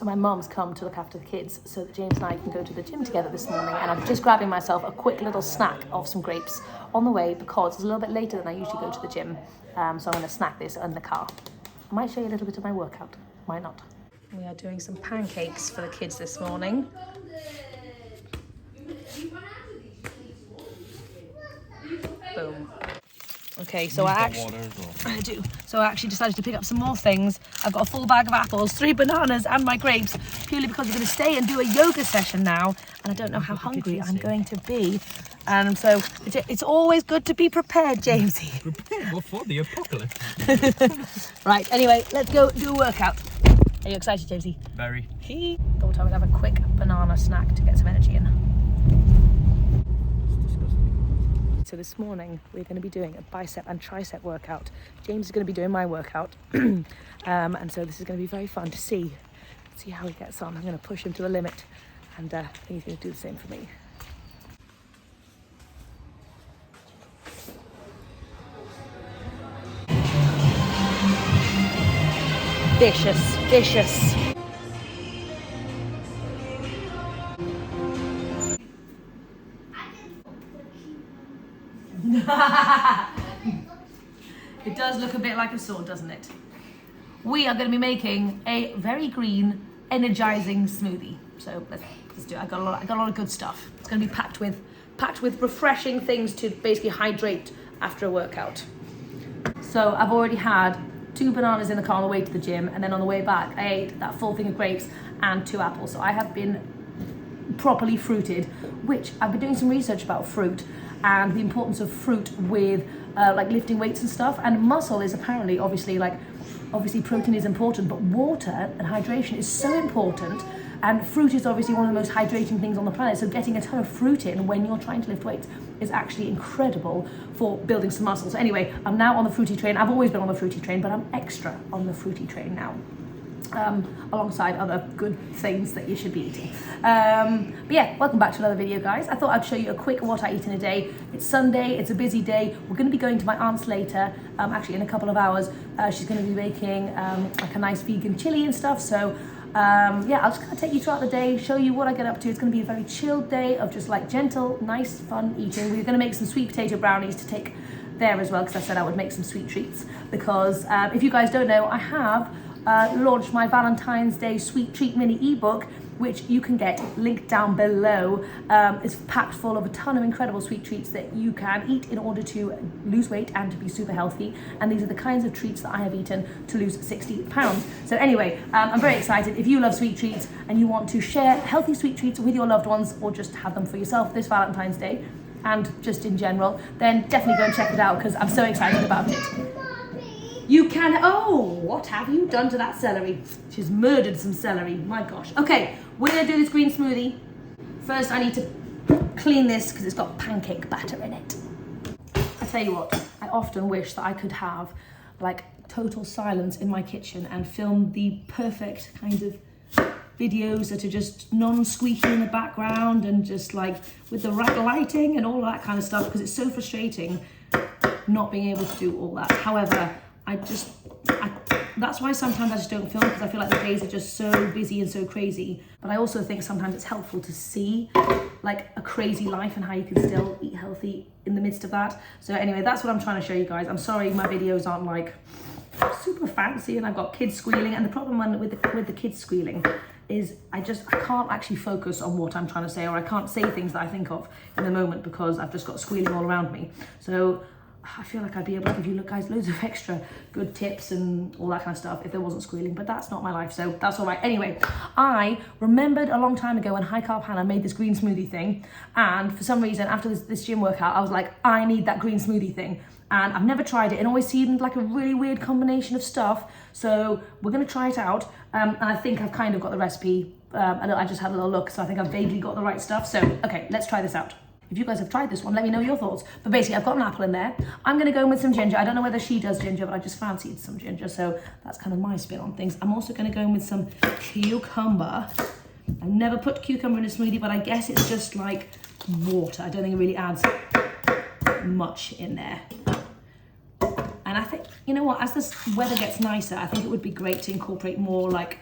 So my mum's come to look after the kids so that James and I can go to the gym together this morning, and I'm just grabbing myself a quick little snack of some grapes on the way because it's a little bit later than I usually go to the gym, so I'm going to snack this in the car. I might show you a little bit of my workout, might not. We are doing some pancakes for the kids this morning. Boom. Okay, so I do. So I actually decided to pick up some more things. I've got a full bag of apples, 3 bananas and my grapes, purely because we're going to stay and do a yoga session now, and I don't know how hungry I'm going to be. And so it's always good to be prepared, Jamesy. Prepared? What for? The apocalypse? Right, anyway, let's go do a workout. Are you excited, Jamesy? Very. Thought I would have a quick banana snack to get some energy in. So this morning we're going to be doing a bicep and tricep workout. James is going to be doing my workout, and so this is going to be very fun to see how he gets on. I'm going to push him to the limit, and I think he's going to do the same for me. Vicious, vicious. It does look a bit like a sword, doesn't it? We are going to be making a very green, energizing smoothie. So let's do it. I got a lot of good stuff. It's going to be packed with refreshing things to basically hydrate after a workout. So I've already had 2 bananas in the car on the way to the gym, and then on the way back I ate that full thing of grapes and 2 apples. So I have been properly fruited, which I've been doing some research about fruit and the importance of fruit with like lifting weights and stuff, and muscle is apparently obviously protein is important, but water and hydration is so important, and fruit is obviously one of the most hydrating things on the planet. So getting a ton of fruit in when you're trying to lift weights is actually incredible for building some muscle. So anyway, I'm now on the fruity train. I've always been on the fruity train, but I'm extra on the fruity train now. Alongside other good things that you should be eating. But yeah, welcome back to another video, guys. I thought I'd show you a quick what I eat in a day. It's Sunday, it's a busy day. We're going to be going to my aunt's later, actually in a couple of hours. She's going to be making like a nice vegan chili and stuff. So yeah, I'll just kind of take you throughout the day, show you what I get up to. It's going to be a very chilled day of just like gentle, nice, fun eating. We're going to make some sweet potato brownies to take there as well, because I said I would make some sweet treats. Because if you guys don't know, I have launched my Valentine's Day Sweet Treat mini ebook, which you can get linked down below. It's packed full of a ton of incredible sweet treats that you can eat in order to lose weight and to be super healthy. And these are the kinds of treats that I have eaten to lose 60 pounds. So anyway, I'm very excited. If you love sweet treats and you want to share healthy sweet treats with your loved ones, or just have them for yourself this Valentine's Day and just in general, then definitely go and check it out, because I'm so excited about it. You can, oh, what have you done to that celery? She's murdered some celery, my gosh. Okay, we're gonna do this green smoothie. First, I need to clean this because it's got pancake batter in it. I tell you what, I often wish that I could have like total silence in my kitchen and film the perfect kind of videos that are just non-squeaky in the background and just like with the right lighting and all that kind of stuff, because it's so frustrating not being able to do all that. However, that's why sometimes I just don't film, because I feel like the days are just so busy and so crazy. But I also think sometimes it's helpful to see like a crazy life and how you can still eat healthy in the midst of that. So anyway, that's what I'm trying to show you guys. I'm sorry my videos aren't like super fancy and I've got kids squealing, and the problem with the kids squealing is I can't actually focus on what I'm trying to say, or I can't say things that I think of in the moment because I've just got squealing all around me. So I feel like I'd be able to give you guys loads of extra good tips and all that kind of stuff if there wasn't squealing, but that's not my life, so that's all right. Anyway, I remembered a long time ago when High Carb Hannah made this green smoothie thing, and for some reason after this gym workout I was like, I need that green smoothie thing, and I've never tried it. It always seemed like a really weird combination of stuff, so we're going to try it out, and I think I've kind of got the recipe. I just had a little look, so I think I've vaguely got the right stuff. So okay, let's try this out. If you guys have tried this one, let me know your thoughts. But basically, I've got an apple in there. I'm going to go in with some ginger. I don't know whether she does ginger, but I just fancied some ginger. So that's kind of my spin on things. I'm also going to go in with some cucumber. I've never put cucumber in a smoothie, but I guess it's just like water. I don't think it really adds much in there. And I think, you know what, as this weather gets nicer, I think it would be great to incorporate more like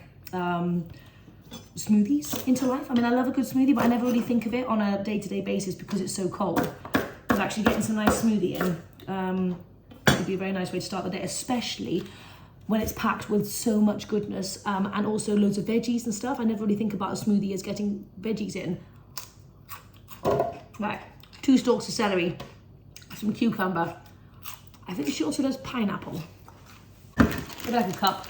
smoothies into life. I mean, I love a good smoothie, but I never really think of it on a day-to-day basis because it's so cold. But actually getting some nice smoothie in would be a very nice way to start the day, especially when it's packed with so much goodness and also loads of veggies and stuff. I never really think about a smoothie as getting veggies in. Right, 2 stalks of celery, some cucumber. I think she also does pineapple. Maybe like a cup.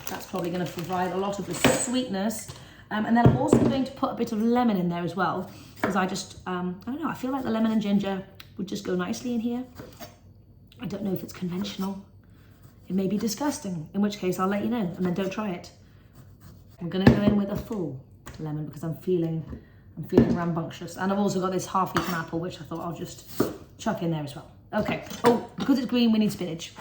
That's probably going to provide a lot of the sweetness. And then I'm also going to put a bit of lemon in there as well, because I just, I don't know, I feel like the lemon and ginger would just go nicely in here. I don't know if it's conventional. It may be disgusting, in which case I'll let you know, and then don't try it. I'm going to go in with a full lemon because I'm feeling rambunctious. And I've also got this half-eaten apple, which I thought I'll just chuck in there as well. Okay. Oh, because it's green, we need spinach.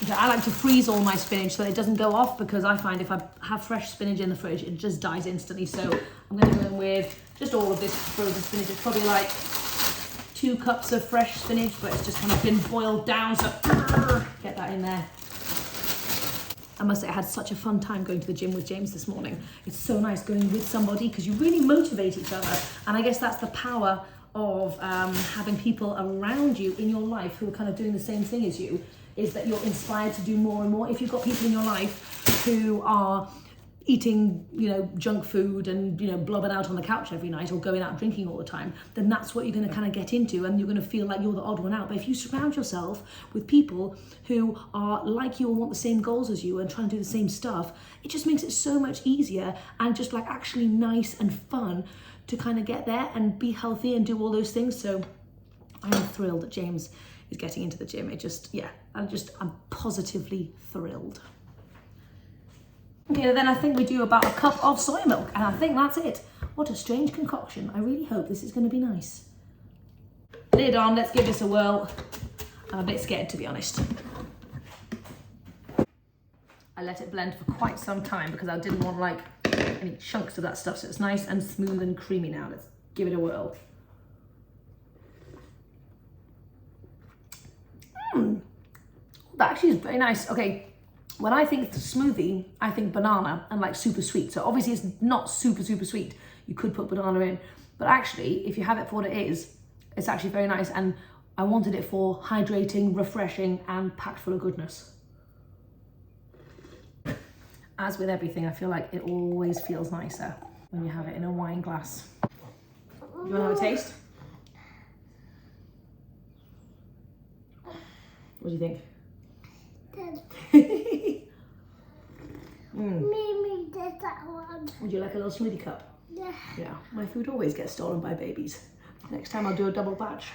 Okay, I like to freeze all my spinach so it doesn't go off, because I find if I have fresh spinach in the fridge, it just dies instantly. So I'm going to go in with just all of this frozen spinach. It's probably like 2 cups of fresh spinach, but it's just kind of been boiled down. So get that in there. I must say I had such a fun time going to the gym with James this morning. It's so nice going with somebody because you really motivate each other. And I guess that's the power of having people around you in your life who are kind of doing the same thing as you, is that you're inspired to do more and more. If you've got people in your life who are eating, you know, junk food and, you know, blobbing out on the couch every night or going out drinking all the time, then that's what you're going to kind of get into, and you're going to feel like you're the odd one out. But if you surround yourself with people who are like you and want the same goals as you and trying to do the same stuff, it just makes it so much easier and just like actually nice and fun to kind of get there and be healthy and do all those things. So I'm thrilled that James is getting into the gym. It just, yeah, I'm positively thrilled. Okay, then I think we do about a cup of soy milk, and I think that's it. What a strange concoction. I really hope this is going to be nice. Lid on, let's give this a whirl. I'm a bit scared, to be honest. I let it blend for quite some time because I didn't want like any chunks of that stuff, so it's nice and smooth and creamy now. Let's give it a whirl. That actually is very nice. Okay. When I think smoothie, I think banana and like super sweet. So obviously it's not super, super sweet. You could put banana in, but actually if you have it for what it is, it's actually very nice. And I wanted it for hydrating, refreshing, and packed full of goodness. As with everything, I feel like it always feels nicer when you have it in a wine glass. You wanna have a taste? What do you think? Mimi did that one. Would you like a little smoothie cup? Yeah. Yeah, my food always gets stolen by babies. Next time I'll do a double batch.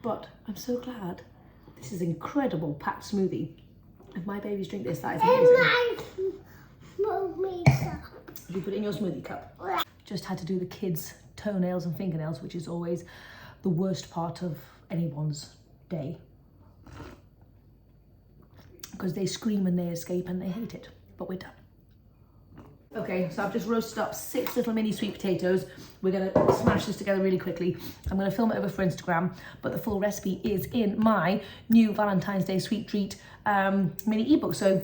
But I'm so glad. This is incredible packed smoothie. If my babies drink this, that is amazing. My smoothie cup. Did you put it in your smoothie cup? Just had to do the kids' toenails and fingernails, which is always the worst part of anyone's day. Because they scream and they escape and they hate it. But we're done. Okay, so I've just roasted up 6 little mini sweet potatoes. We're gonna smash this together really quickly. I'm gonna film it over for Instagram, but the full recipe is in my new Valentine's Day Sweet Treat mini ebook. So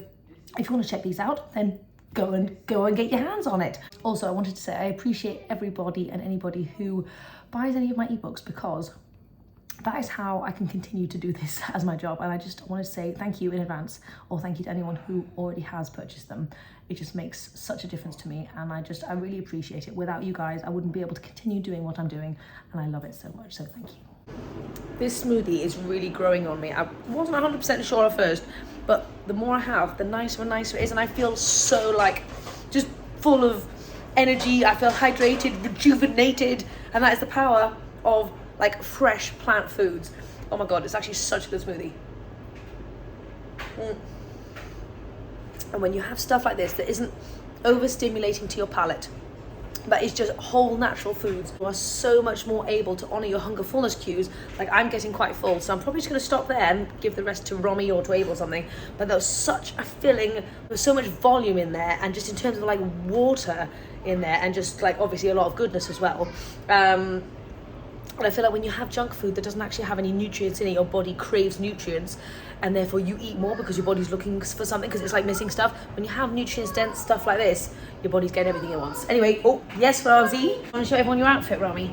if you wanna check these out, then go and get your hands on it. Also, I wanted to say I appreciate everybody and anybody who buys any of my ebooks, because that is how I can continue to do this as my job. And I just want to say thank you in advance, or thank you to anyone who already has purchased them. It just makes such a difference to me, and I really appreciate it. Without you guys, I wouldn't be able to continue doing what I'm doing, and I love it so much, so thank you. This smoothie is really growing on me. I wasn't 100% sure at first, but the more I have, the nicer and nicer it is, and I feel so like just full of energy. I feel hydrated, rejuvenated, and that is the power of like fresh plant foods. Oh my god, it's actually such a good smoothie. And when you have stuff like this that isn't overstimulating to your palate, but is just whole natural foods, you are so much more able to honor your hunger fullness cues. Like, I'm getting quite full, so I'm probably just going to stop there and give the rest to Romy or to Abe or something. But there was such a filling, there's so much volume in there, and just in terms of like water in there, and just like obviously a lot of goodness as well. And I feel like when you have junk food that doesn't actually have any nutrients in it, your body craves nutrients, and therefore you eat more because your body's looking for something, because it's like missing stuff. When you have nutrients dense stuff like this, your body's getting everything it wants. Anyway, oh yes, Rosie, I want to show everyone your outfit, Romy.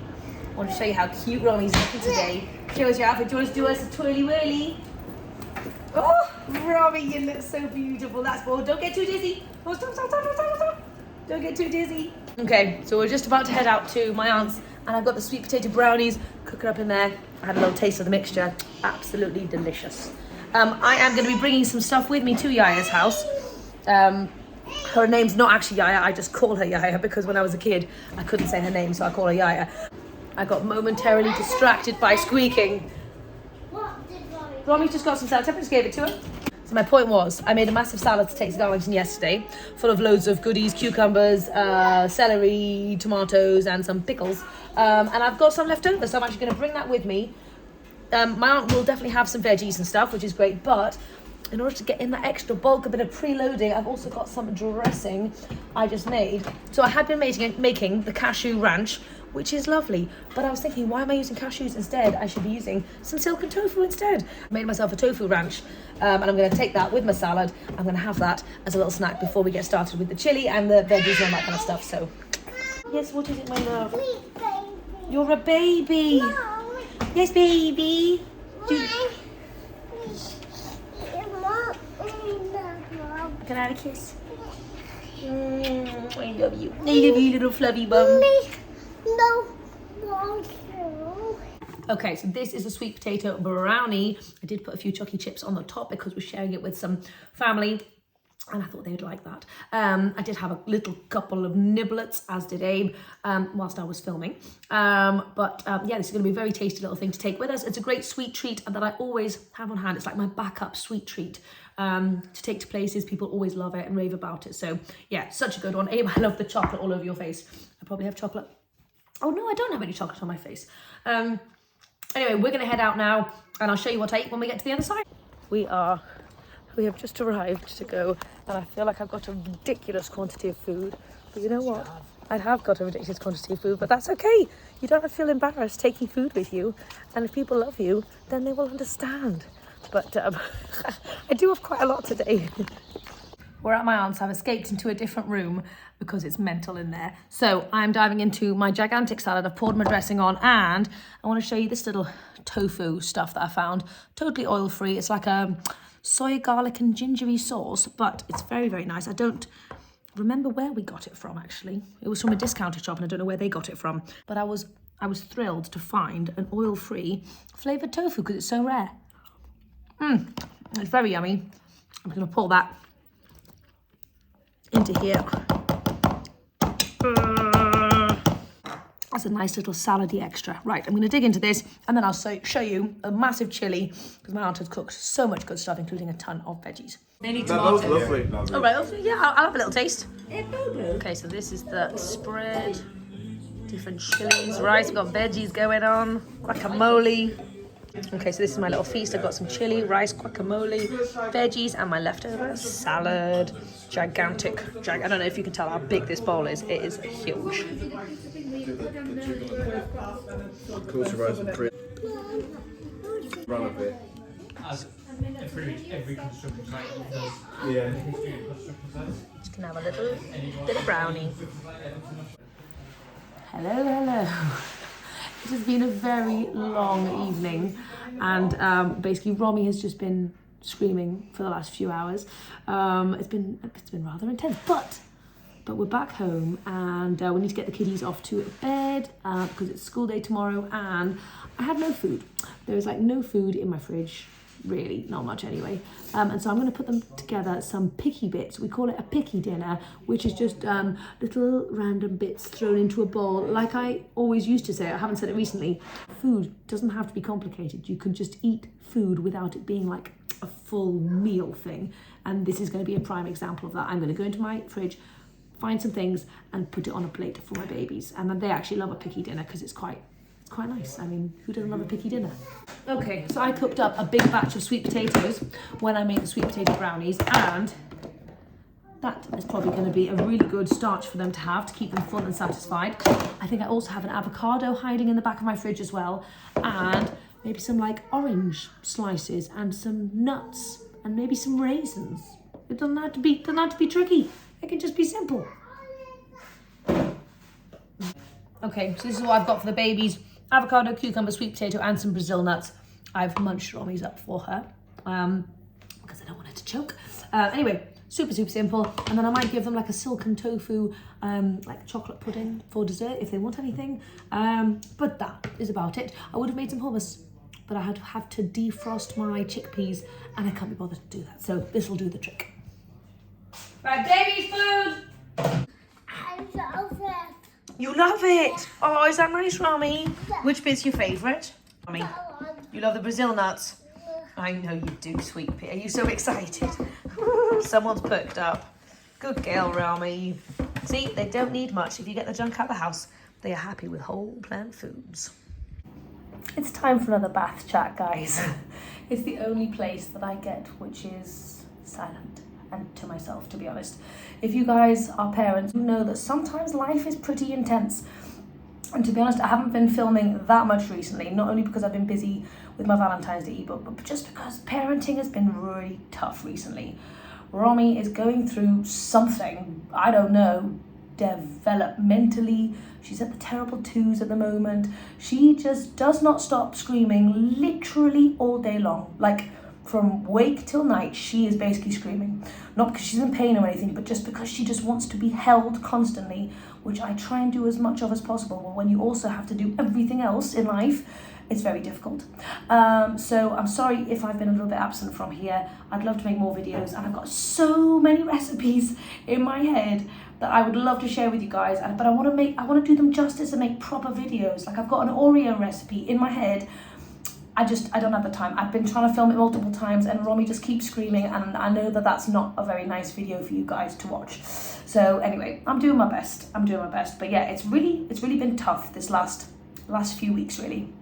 I want to show you how cute Romy's looking today. Show us your outfit. Do you want to do us a twirly whirly? Oh, Romy, you look so beautiful. That's all. Don't get too dizzy. Oh, stop. Don't get too dizzy. Okay, so we're just about to head out to my aunt's, and I've got the sweet potato brownies cooking up in there. I had a little taste of the mixture. Absolutely delicious. I am going to be bringing some stuff with me to Yaya's house. Her name's not actually Yaya, I just call her Yaya because when I was a kid, I couldn't say her name, so I call her Yaya. I got momentarily distracted by squeaking. What did Romy? Romy just got some salad, I just gave it to her. So my point was, I made a massive salad to take to Darlington yesterday, full of loads of goodies, cucumbers, celery, tomatoes, and some pickles. And I've got some left over, so I'm actually going to bring that with me. My aunt will definitely have some veggies and stuff, which is great, but in order to get in that extra bulk, a bit of preloading, I've also got some dressing I just made. So I had been making the cashew ranch, which is lovely, but I was thinking, why am I using cashews instead? I should be using some silken tofu instead. I made myself a tofu ranch, and I'm going to take that with my salad. I'm going to have that as a little snack before we get started with the chili and the veggies and all that kind of stuff. So, yes, what is it, my love? Sweet baby. You're a baby. Mom. Yes, baby. Mom. Can I have a kiss? I love you. I love you, little fluffy bum. No. Want to. Okay, so this is a sweet potato brownie. I did put a few chocolate chips on the top because we're sharing it with some family, and I thought they would like that. I did have a little couple of niblets, as did Abe, whilst I was filming. Yeah, this is going to be a very tasty little thing to take with us. It's a great sweet treat that I always have on hand. It's like my backup sweet treat to take to places. People always love it and rave about it. So yeah, such a good one. Abe, I love the chocolate all over your face. I probably have chocolate. Oh no, I don't have any chocolate on my face. Anyway, we're gonna head out now and I'll show you what I eat when we get to the other side. We have just arrived to go, and I feel like I've got a ridiculous quantity of food. But you know what? I have got a ridiculous quantity of food, but that's okay. You don't have to feel embarrassed taking food with you. And if people love you, then they will understand. But I do have quite a lot today. We're at my aunt's. I've escaped into a different room because it's mental in there. So I'm diving into my gigantic salad. I've poured my dressing on, and I want to show you this little tofu stuff that I found. Totally oil-free. It's like a soy, garlic, and gingery sauce, but it's very, very nice. I don't remember where we got it from, actually. It was from a discounter shop, and I don't know where they got it from. But I was thrilled to find an oil-free flavoured tofu because it's so rare. It's very yummy. I'm going to pour that into here. That's a nice little salady extra. Right, I'm going to dig into this, and then I'll show you a massive chili because my aunt has cooked so much good stuff, including a ton of veggies. They need tomatoes. That was lovely. All right, yeah, I'll have a little taste. Okay, so this is the spread. Different chilies, rice. We've got veggies going on. Guacamole. Okay, so this is my little feast. I've got some chili, rice, guacamole, veggies, and my leftover salad. Gigantic. I don't know if you can tell how big this bowl is. It is huge. Course rice and cream. Run a bit. As every construction site does. Yeah. The history of construction sites. Just gonna have a little bit of brownie. Hello. It has been a very long evening, and basically Romy has just been screaming for the last few hours. It's been rather intense, but we're back home, and we need to get the kiddies off to bed because it's school day tomorrow, and I had no food. There is like no food in my fridge, really, not much anyway. And so I'm going to put them together, some picky bits. We call it a picky dinner, which is just little random bits thrown into a bowl. Like I always used to say, I haven't said it recently, food doesn't have to be complicated. You can just eat food without it being like a full meal thing. And this is going to be a prime example of that. I'm going to go into my fridge, find some things and put it on a plate for my babies. And then they actually love a picky dinner because it's quite nice. I mean, who doesn't love a picky dinner? Okay, so I cooked up a big batch of sweet potatoes when I made the sweet potato brownies, and That is probably going to be a really good starch for them to have to keep them full and satisfied. I think I also have an avocado hiding in the back of my fridge as well, and maybe some like orange slices and some nuts and maybe some raisins. It doesn't have to be tricky. It can just be simple. Okay, so this is what I've got for the babies: avocado, cucumber, sweet potato, and some Brazil nuts. I've munched Romi's up for her because I don't want her to choke. Anyway. Super simple. And then I might give them like a silken tofu, like chocolate pudding for dessert if they want anything. But that is about it. I would have made some hummus, but I had to have to defrost my chickpeas and I can't be bothered to do that. So this will do the trick. Right, baby's food. I love it. You love it. Oh, is that nice, Romy? Which bit's your favourite? Romy, you love the Brazil nuts. I know you do, sweet pea. Are you so excited? Someone's perked up. Good girl, Romy. See, they don't need much. If you get the junk out of the house, they are happy with whole plant foods. It's time for another bath chat, guys. It's the only place that I get which is silent and to myself, to be honest. If you guys are parents, you know that sometimes life is pretty intense. And to be honest, I haven't been filming that much recently, not only because I've been busy with my Valentine's Day ebook, but just because parenting has been really tough recently. Romy is going through something, I don't know, developmentally. She's at the terrible twos at the moment. She just does not stop screaming literally all day long. Like from wake till night, she is basically screaming. Not because she's in pain or anything, but just because she just wants to be held constantly, which I try and do as much of as possible. But when you also have to do everything else in life, it's very difficult. So I'm sorry if I've been a little bit absent from here. I'd love to make more videos, and I've got so many recipes in my head that I would love to share with you guys. But I want to do them justice and make proper videos. Like I've got an Oreo recipe in my head. I don't have the time. I've been trying to film it multiple times, and Romy just keeps screaming, and I know that that's not a very nice video for you guys to watch. So anyway, I'm doing my best. But yeah, it's really been tough this last few weeks, really.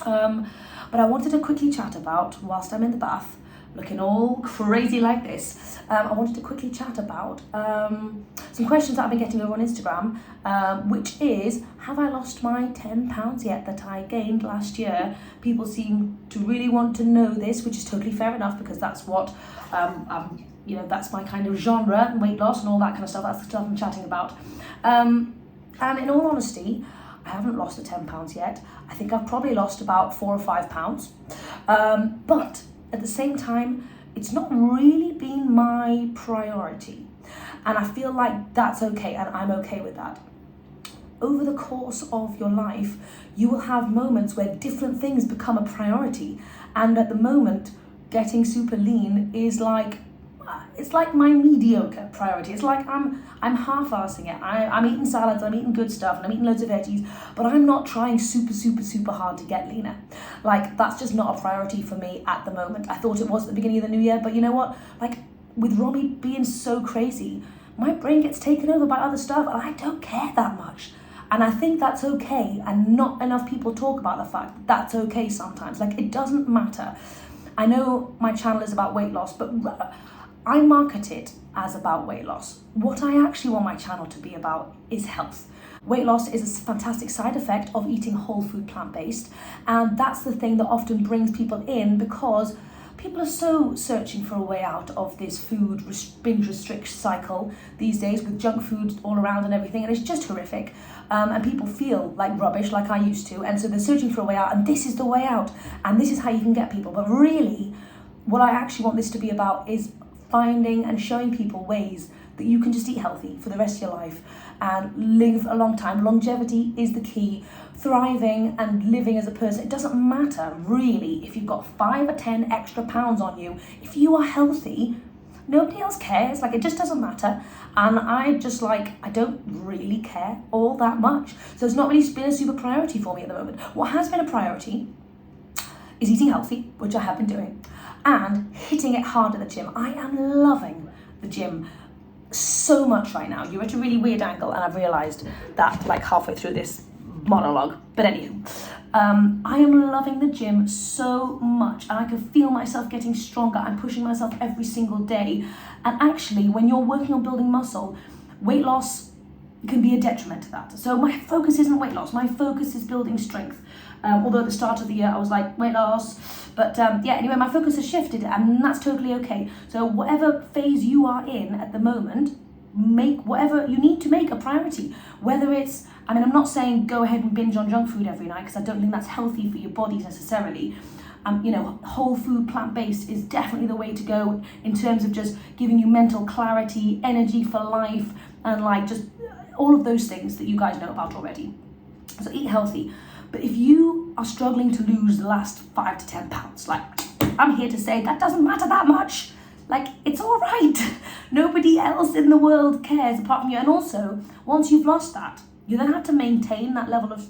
But I wanted to quickly chat about, whilst I'm in the bath, looking all crazy like this, I wanted to quickly chat about some questions that I've been getting over on Instagram, which is, have I lost my £10 yet that I gained last year? People seem to really want to know this, which is totally fair enough, because that's what, that's my kind of genre, weight loss and all that kind of stuff. That's the stuff I'm chatting about. And in all honesty, I haven't lost the £10 yet. I think I've probably lost about £4 or £5. But at the same time, it's not really been my priority. And I feel like that's okay, and I'm okay with that. Over the course of your life, you will have moments where different things become a priority. And at the moment, getting super lean is like, it's like my mediocre priority. It's like I'm half-assing it. I'm eating salads, I'm eating good stuff, and I'm eating loads of veggies, but I'm not trying super hard to get leaner. Like, that's just not a priority for me at the moment. I thought it was at the beginning of the new year, but you know what? Like, with Romy being so crazy, my brain gets taken over by other stuff, and I don't care that much. And I think that's okay, and not enough people talk about the fact that that's okay sometimes. Like, it doesn't matter. I know my channel is about weight loss, but I market it as about weight loss. What I actually want my channel to be about is health. Weight loss is a fantastic side effect of eating whole food plant-based, and that's the thing that often brings people in, because people are so searching for a way out of this food binge restrict cycle these days, with junk food all around and everything, and it's just horrific. And people feel like rubbish, like I used to, and so they're searching for a way out, and this is the way out, and this is how you can get people. But really, what I actually want this to be about is finding and showing people ways that you can just eat healthy for the rest of your life and live a long time. Longevity is the key. Thriving and living as a person, it doesn't matter really if you've got 5 or 10 extra pounds on you. If you are healthy, nobody else cares. Like, it just doesn't matter. And I don't really care all that much. So it's not really been a super priority for me at the moment. What has been a priority is eating healthy, which I have been doing, and hitting it hard at the gym. I am loving the gym so much right now. You're at a really weird angle, and I've realised that like halfway through this monologue. But anywho, I am loving the gym so much, and I can feel myself getting stronger. I'm pushing myself every single day. And actually, when you're working on building muscle, weight loss can be a detriment to that. So my focus isn't weight loss, my focus is building strength. Although at the start of the year I was like, weight loss, but yeah, anyway, my focus has shifted, and that's totally okay. So whatever phase you are in at the moment, make whatever you need to make a priority. Whether it's, I mean, I'm not saying go ahead and binge on junk food every night, because I don't think that's healthy for your body necessarily. You know, whole food, plant-based is definitely the way to go in terms of just giving you mental clarity, energy for life, and like just all of those things that you guys know about already. So eat healthy. But if you are struggling to lose the last 5 to 10 pounds, like, I'm here to say that doesn't matter that much. Like, it's all right. Nobody else in the world cares apart from you. And also, once you've lost that, you then have to maintain that level of,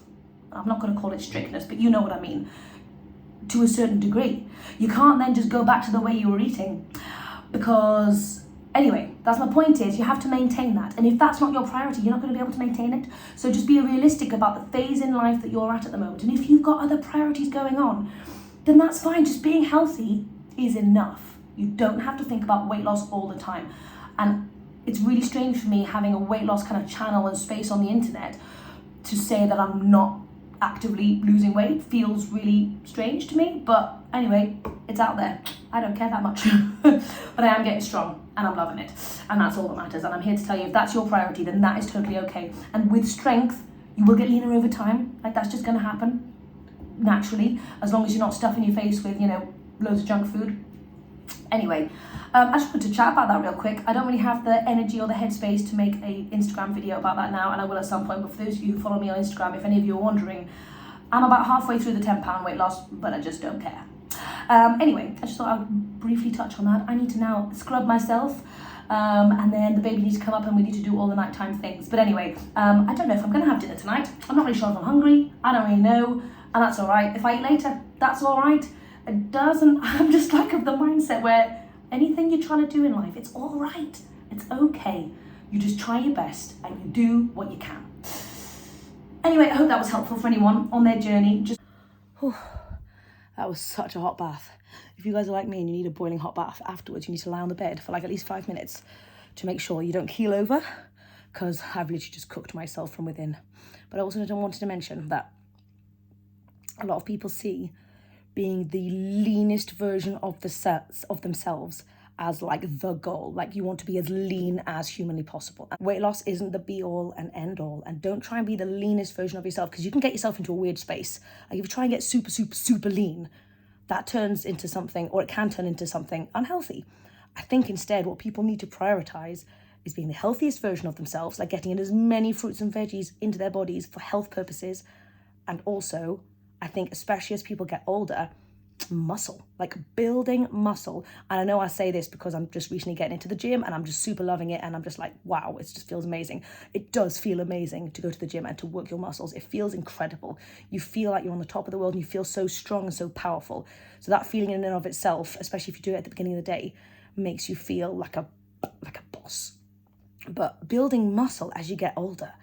I'm not going to call it strictness, but you know what I mean, to a certain degree. You can't then just go back to the way you were eating, because anyway, that's my point, is you have to maintain that. And if that's not your priority, you're not going to be able to maintain it. So just be realistic about the phase in life that you're at the moment. And if you've got other priorities going on, then that's fine. Just being healthy is enough. You don't have to think about weight loss all the time. And it's really strange for me having a weight loss kind of channel and space on the internet to say that I'm not actively losing weight. Feels really strange to me, but anyway, it's out there. I don't care that much. But I am getting strong and I'm loving it, and that's all that matters. And I'm here to tell you, if that's your priority, then that is totally okay. And with strength, you will get leaner over time. Like, that's just going to happen naturally, as long as you're not stuffing your face with, you know, loads of junk food. Anyway, I just wanted to chat about that real quick. I don't really have the energy or the headspace to make a Instagram video about that now, and I will at some point. But for those of you who follow me on Instagram, if any of you are wondering, I'm about halfway through the 10-pound weight loss, but I just don't care. Anyway, I just thought I'd briefly touch on that. I need to now scrub myself, and then the baby needs to come up and we need to do all the nighttime things. But anyway, I don't know if I'm going to have dinner tonight. I'm not really sure if I'm hungry. I don't really know, and that's all right. If I eat later, that's all right. It doesn't, I'm just like of the mindset where anything you're trying to do in life, it's all right. It's okay. You just try your best and you do what you can. Anyway, I hope that was helpful for anyone on their journey. Just, that was such a hot bath. If you guys are like me and you need a boiling hot bath afterwards, you need to lie on the bed for like at least 5 minutes to make sure you don't keel over, because I've literally just cooked myself from within. But I also wanted to mention that a lot of people see being the leanest version of themselves as like the goal. Like, you want to be as lean as humanly possible. Weight loss isn't the be all and end all, and don't try and be the leanest version of yourself, because you can get yourself into a weird space. Like, if you try and get super lean, that turns into something, or it can turn into something unhealthy. I think instead what people need to prioritize is being the healthiest version of themselves, like getting in as many fruits and veggies into their bodies for health purposes. And also, I think especially as people get older, muscle, like building muscle. And I know I say this because I'm just recently getting into the gym and I'm just super loving it, and I'm just like, wow, it just feels amazing. It does feel amazing to go to the gym and to work your muscles. It feels incredible. You feel like you're on the top of the world and you feel so strong and so powerful. So that feeling in and of itself, especially if you do it at the beginning of the day, makes you feel like a boss. But building muscle as you get older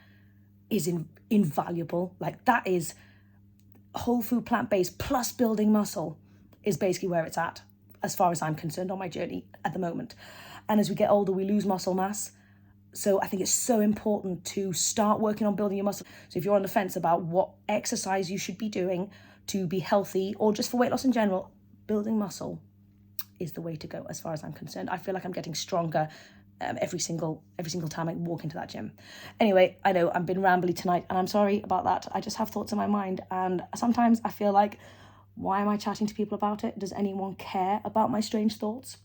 is invaluable. Like, that is whole food, plant-based plus building muscle is basically where it's at, as far as I'm concerned, on my journey at the moment. And as we get older, we lose muscle mass. So I think it's so important to start working on building your muscle. So if you're on the fence about what exercise you should be doing to be healthy, or just for weight loss in general, building muscle is the way to go, as far as I'm concerned. I feel like I'm getting stronger every single time I walk into that gym. Anyway, I know I've been rambly tonight, and I'm sorry about that. I just have thoughts in my mind, and sometimes I feel like, why am I chatting to people about it? Does anyone care about my strange thoughts?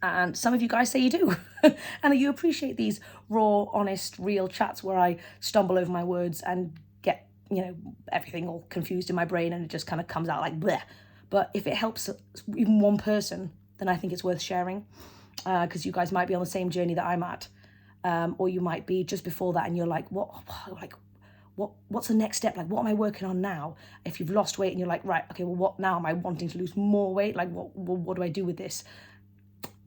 And some of you guys say you do, and that you appreciate these raw, honest, real chats where I stumble over my words and get, you know, everything all confused in my brain, and it just kind of comes out like bleh. But if it helps even one person, then I think it's worth sharing. Because you guys might be on the same journey that I'm at, or you might be just before that, and you're like, what's the next step? Like, what am I working on now? If you've lost weight and you're like, right, okay, well, what now? Am I wanting to lose more weight? Like, what do I do with this?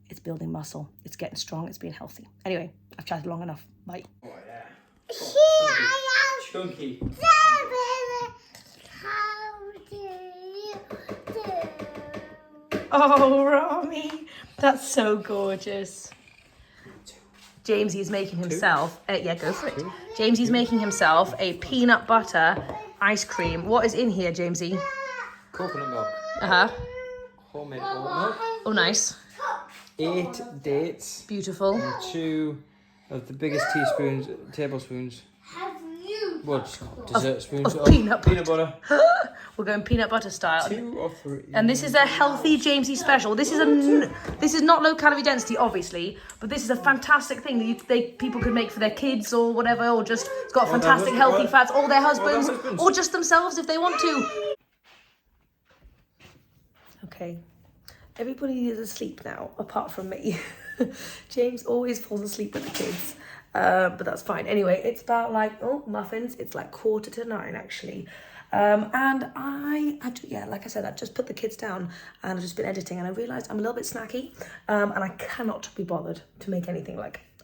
It's building muscle. It's getting strong. It's being healthy. Anyway, I've chatted long enough. Bye. Oh, yeah. Chunky. Oh, Rami, that's so gorgeous. Jamesy's making himself, yeah, go for it. Jamesy's making himself a peanut butter ice cream. What is in here, Jamesy? Coconut milk. Uh-huh. Homemade oat milk. Oh, nice. 8 dates. Beautiful. And 2 of the biggest tablespoons. Well, dessert spoons of peanut butter. We're going peanut butter style. 2 or 3. And this is a healthy Jamesy special. This is not low calorie density, obviously, but this is a fantastic thing that people could make for their kids or whatever, or just it's got fantastic healthy fats, or their husbands, or just themselves if they want to. Okay, everybody is asleep now, apart from me. James always falls asleep with the kids, but that's fine. Anyway, it's about muffins. It's like 8:45 actually. And like I said, I just put the kids down and I've just been editing and I realised I'm a little bit snacky, and I cannot be bothered to make anything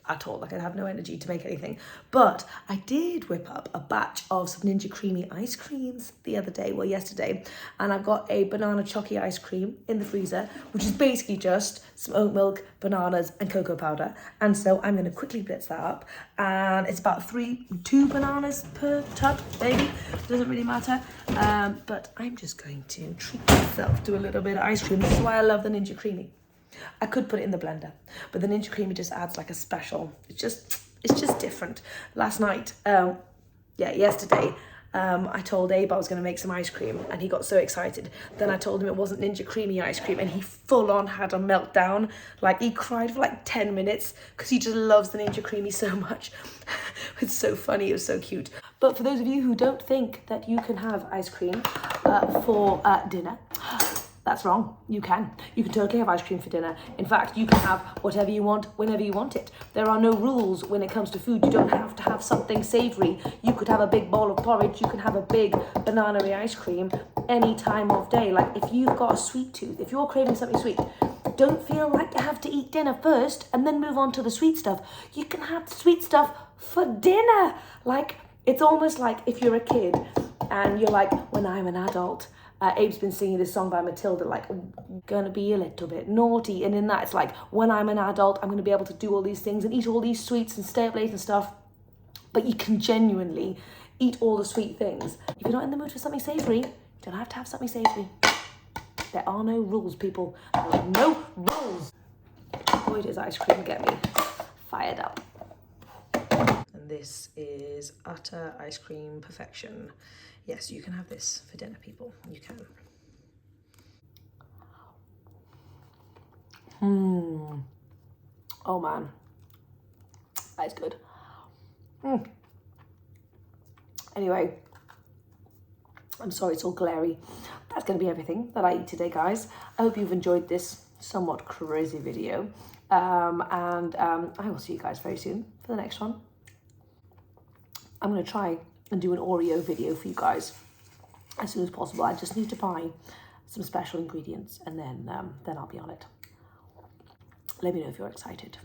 at all. I have no energy to make anything. But I did whip up a batch of some Ninja Creamy ice creams yesterday. And I've got a banana chocky ice cream in the freezer, which is basically just some oat milk, bananas and cocoa powder. And so I'm going to quickly blitz that up. And it's about 2 bananas per tub, maybe. Doesn't really matter. But I'm just going to treat myself to a little bit of ice cream. This is why I love the Ninja Creamy. I could put it in the blender, but the Ninja Creamy just adds like a special. It's just different. Yesterday, I told Abe I was going to make some ice cream, and he got so excited. Then I told him it wasn't Ninja Creamy ice cream, and he full on had a meltdown. Like he cried for 10 minutes because he just loves the Ninja Creamy so much. It's so funny. It was so cute. But for those of you who don't think that you can have ice cream for dinner. That's wrong. You can. You can totally have ice cream for dinner. In fact, you can have whatever you want, whenever you want it. There are no rules when it comes to food. You don't have to have something savoury. You could have a big bowl of porridge. You can have a big banana-y ice cream any time of day. Like if you've got a sweet tooth, if you're craving something sweet, don't feel like you have to eat dinner first and then move on to the sweet stuff. You can have the sweet stuff for dinner. It's almost like if you're a kid and you're like, when I'm an adult, Abe's been singing this song by Matilda, gonna be a little bit naughty. And in that, it's like, when I'm an adult, I'm gonna be able to do all these things and eat all these sweets and stay up late and stuff. But you can genuinely eat all the sweet things. If you're not in the mood for something savoury, you don't have to have something savoury. There are no rules, people. There are no rules. Boy, does ice cream get me fired up. And this is utter ice cream perfection. Yes, you can have this for dinner, people. You can. Oh, man. That is good. Anyway, I'm sorry it's all glary. That's going to be everything that I eat today, guys. I hope you've enjoyed this somewhat crazy video. I will see you guys very soon for the next one. I'm going to try and do an Oreo video for you guys as soon as possible. I just need to buy some special ingredients and then I'll be on it. Let me know if you're excited.